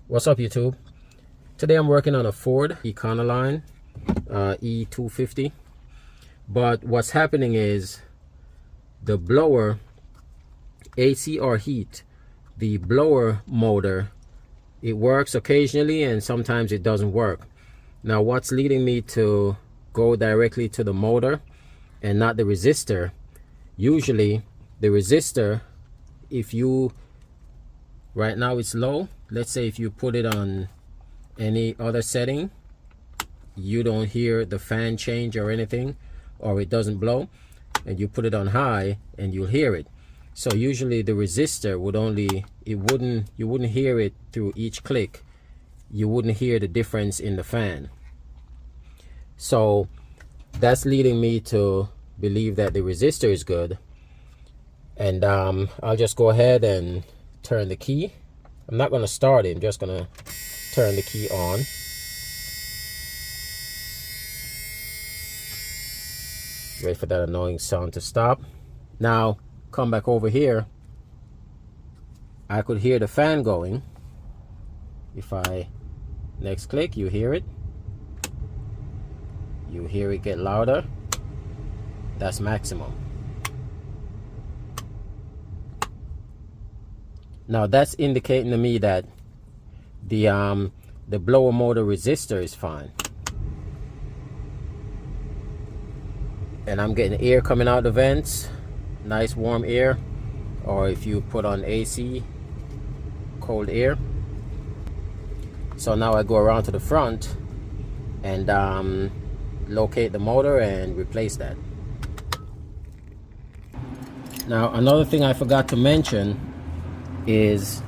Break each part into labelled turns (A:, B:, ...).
A: What's up, YouTube? Today I'm working on a Ford Econoline E250, but what's happening is the blower, AC or heat, the blower motor, it works occasionally and sometimes it doesn't work. Now what's leading me to go directly to the motor and not the resistor? Usually the resistor, if you, right now it's low, let's say if you put it on any other setting, you don't hear the fan change or anything, or it doesn't blow, and you put it on high and you'll hear it. So usually the resistor would only, you wouldn't hear it through each click. You wouldn't hear the difference in the fan. So that's leading me to believe that the resistor is good. And I'll just go ahead and turn the key. I'm not going to start it, I'm just going to turn the key on. Wait for that annoying sound to stop. Now come back over here. I could hear the fan going. If I next click, you hear it. You hear it get louder. That's maximum. Now that's indicating to me that the blower motor resistor is fine. And I'm getting air coming out the vents, nice warm air, or if you put on AC, cold air. So now I go around to the front and locate the motor and replace that. Now another thing I forgot to mention is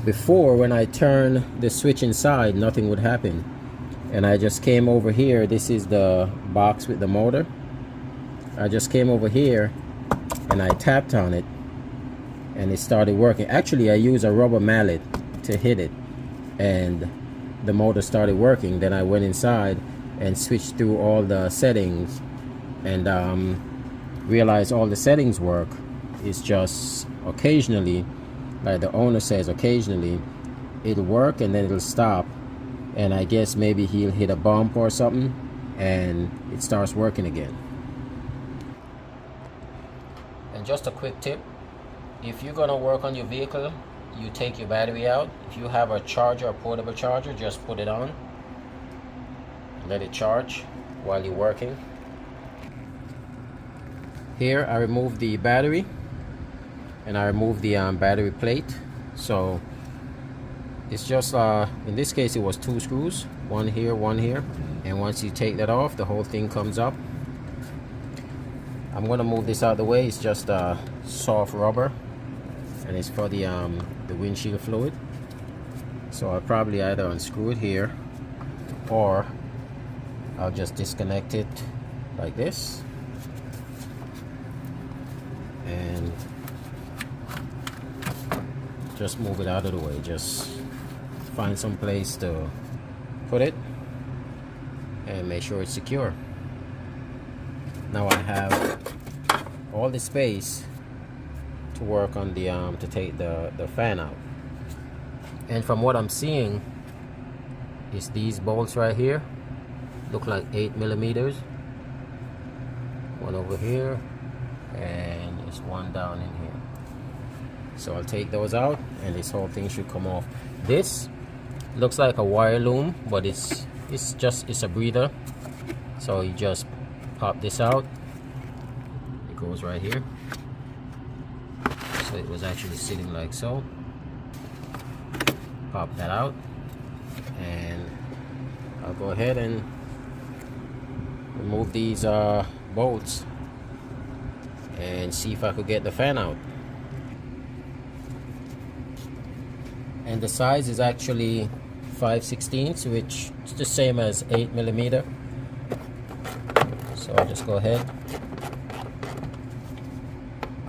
A: before, when I turn the switch inside, nothing would happen, and I just came over here. This is the box with the motor. I just came over here and I tapped on it and it started working. Actually, I used a rubber mallet to hit it and the motor started working. Then I went inside and switched through all the settings and realized all the settings work. It's just occasionally, like the owner says, occasionally it'll work and then it'll stop, and I guess maybe he'll hit a bump or something and it starts working again. And just a quick tip, if you're gonna work on your vehicle, you take your battery out. If you have a charger, a portable charger, just put it on, let it charge while you're working. Here I removed the battery and I removed the battery plate. So it's just in this case it was 2 screws, one here, and once you take that off, the whole thing comes up. I'm gonna move this out of the way. It's just soft rubber and it's for the windshield fluid. So I'll probably either unscrew it here or I'll just disconnect it like this and just move it out of the way. Just find some place to put it and make sure it's secure. Now I have all the space to work on the to take the fan out. And from what I'm seeing is these bolts right here look like 8mm. One over here and there's one down in here. So I'll take those out and this whole thing should come off. This looks like a wire loom, but it's a breather. So you just pop this out. It goes right here. So it was actually sitting like so. Pop that out and I'll go ahead and remove these bolts and see if I could get the fan out. And the size is actually 5/16, which is the same as 8mm. So I'll just go ahead,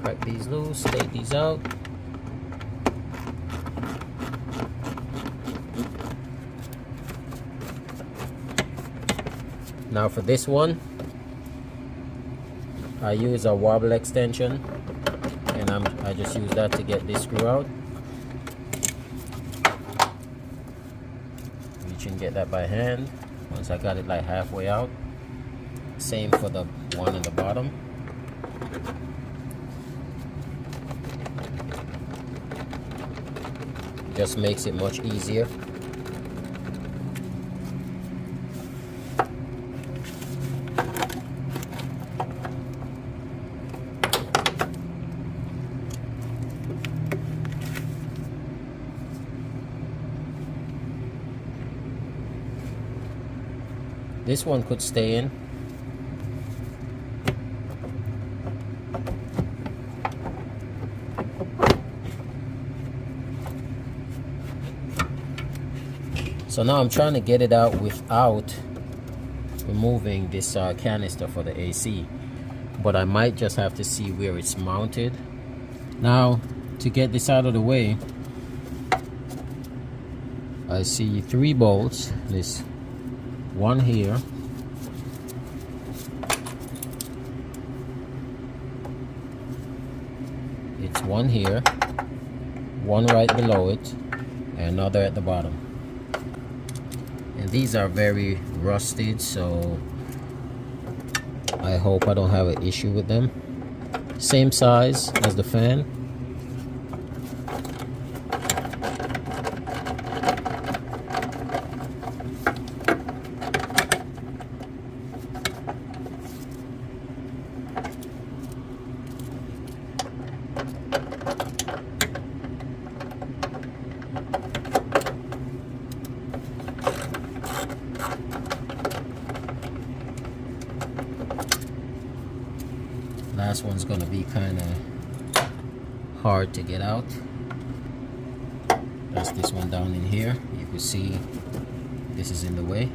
A: crack these loose, take these out. Now for this one, I use a wobble extension and I just use that to get this screw out. switch and get that by hand. Once I got it like halfway out, same for the one in the bottom. Just makes it much easier. This one could stay in. So now I'm trying to get it out without removing this canister for the AC, but I might just have to see where it's mounted. Now, to get this out of the way, I see 3 bolts. This one here, it's one here, one right below it, and another at the bottom. And these are very rusted, so I hope I don't have an issue with them. Same size as the fan. Last one's gonna be kind of hard to get out. That's this one down in here. You can see this is in the way.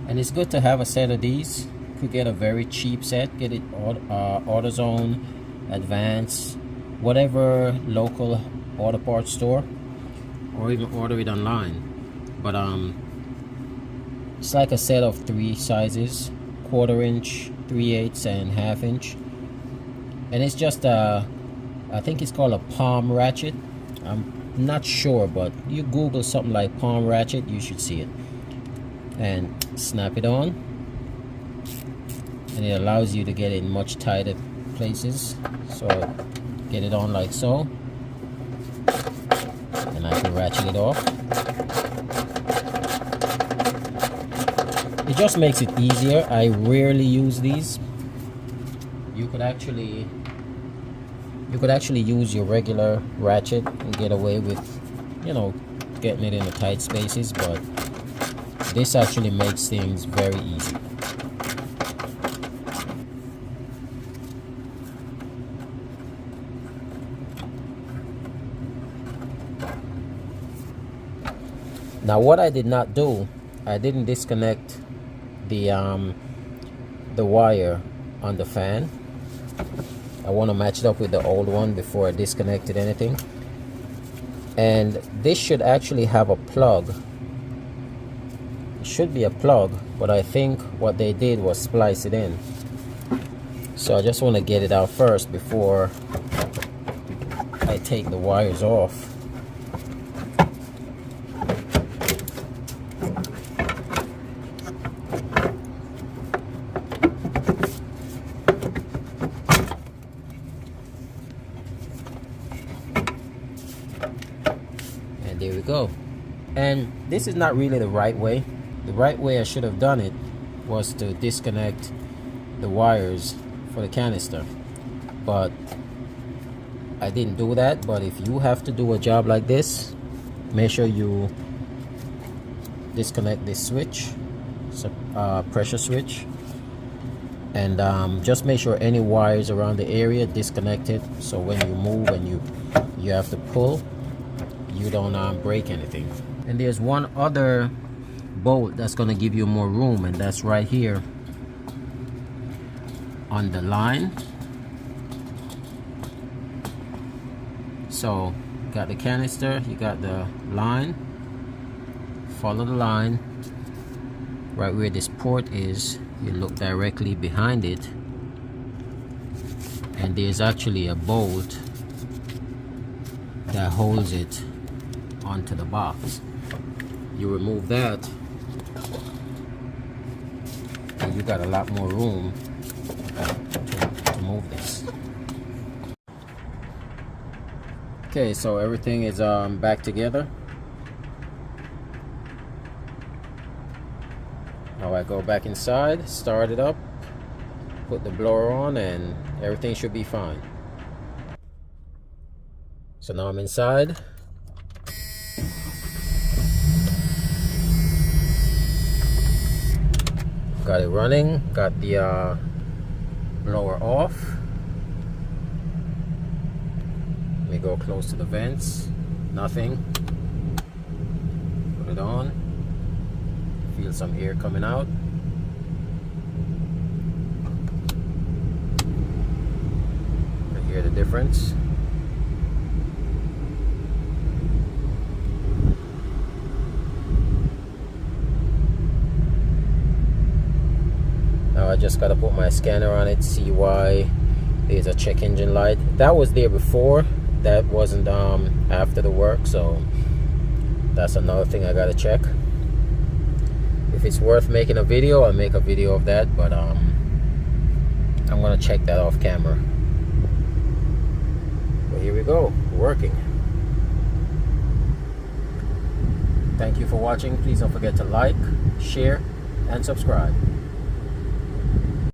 A: And it's good to have a set of these. You could get a very cheap set, get it AutoZone, Advance, whatever local auto parts store, or even order it online. But it's like a set of 3 sizes: 1/4 inch, 3/8, and 1/2 inch. And it's just I think it's called a palm ratchet. I'm not sure, but you Google something like palm ratchet, you should see it. And snap it on, and it allows you to get it in much tighter places. So get it on like so, and I can ratchet it off. It just makes it easier. I rarely use these. You could actually use your regular ratchet and get away with, you know, getting it in the tight spaces, but this actually makes things very easy. Now, what I did not do, I didn't disconnect the wire on the fan. I want to match it up with the old one before I disconnected anything. And this should actually have a plug. Should be a plug, but I think what they did was splice it in. So I just want to get it out first before I take the wires off. And there we go. And this is not really the right way. The right way I should have done it was to disconnect the wires for the canister, but I didn't do that. But if you have to do a job like this, make sure you disconnect this switch, pressure switch, and just make sure any wires around the area disconnected, so when you move and you have to pull, you don't break anything. And there's one other bolt that's going to give you more room, and that's right here on the line. So you got the canister, you got the line, follow the line right where this port is. You look directly behind it, and there's actually a bolt that holds it onto the box. You remove that and you got a lot more room to move this. Okay, so everything is back together. Now I go back inside, start it up, put the blower on, and everything should be fine. So now I'm inside. Got it running, got the blower off. Let me go close to the vents, nothing. Put it on. Feel some air coming out. I hear the difference. Now I just gotta put my scanner on it, see why there's a check engine light. That was there before, that wasn't after the work, so that's another thing I gotta check. If it's worth making a video, I'll make a video of that, but I'm gonna check that off camera. But here we go, working. Thank you for watching. Please don't forget to like, share, and subscribe.